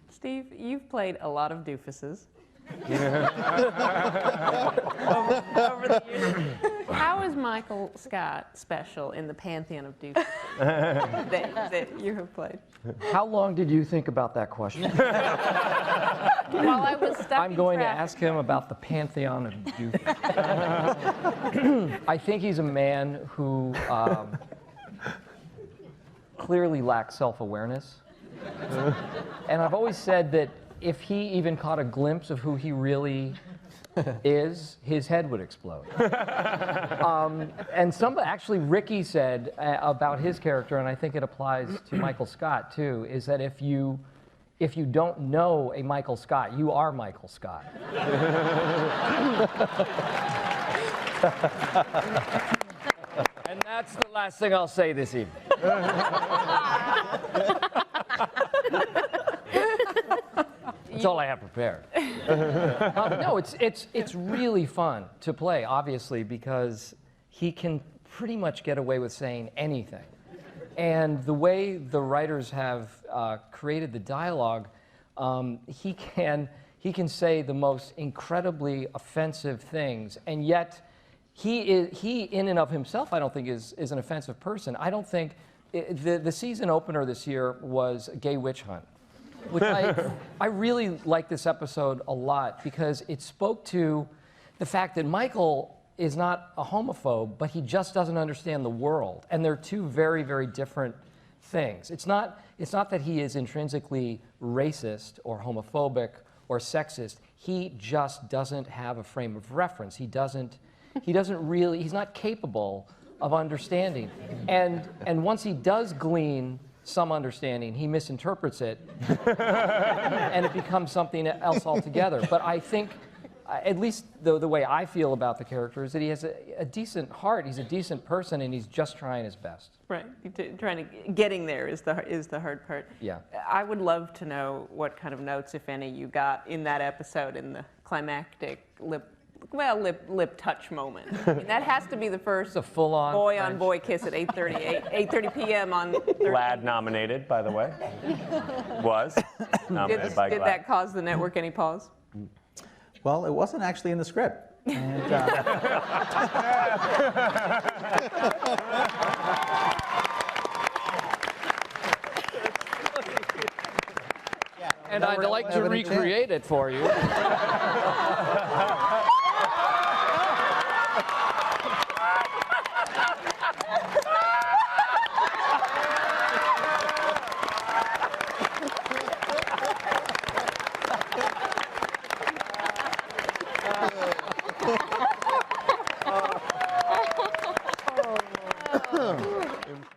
Steve, you've played a lot of doofuses. over the years. How is Michael Scott special in the pantheon of doofuses that you have played? How long did you think about that question? While I was stuck I'm going to ask him about the pantheon of doofuses. I think he's a man who clearly lacks self-awareness. And I've always said that if he even caught a glimpse of who he really is, his head would explode. And actually Ricky said about his character, and I think it applies to Michael Scott too, is that if you don't know a Michael Scott, you are Michael Scott. And that's the last thing I'll say this evening. That's all I have prepared. No, it's really fun to play, obviously, because he can pretty much get away with saying anything. And the way the writers have created the dialogue, he can say the most incredibly offensive things, and yet he in and of himself, I don't think is an offensive person. I don't think the season opener this year was a gay witch hunt, which I really like this episode a lot because it spoke to the fact that Michael is not a homophobe, but he just doesn't understand the world. And they're two very, very different things. It's not that he is intrinsically racist or homophobic or sexist. He just doesn't have a frame of reference. He's not capable of understanding. And once he does glean some understanding, he misinterprets it, and it becomes something else altogether. But I think, at least the way I feel about the character is that he has a decent heart, he's a decent person, and he's just trying his best. Right, getting there is the hard part. Yeah. I would love to know what kind of notes, if any, you got in that episode, in the climactic lip touch moment. I mean, that has to be the first full-on boy-on-boy kiss at 8:30 p.m. on Thursday. Lad nominated, by the way. Was nominated by Did that cause the network any pause? Well, it wasn't actually in the script. And, and I'd like to recreate it for you.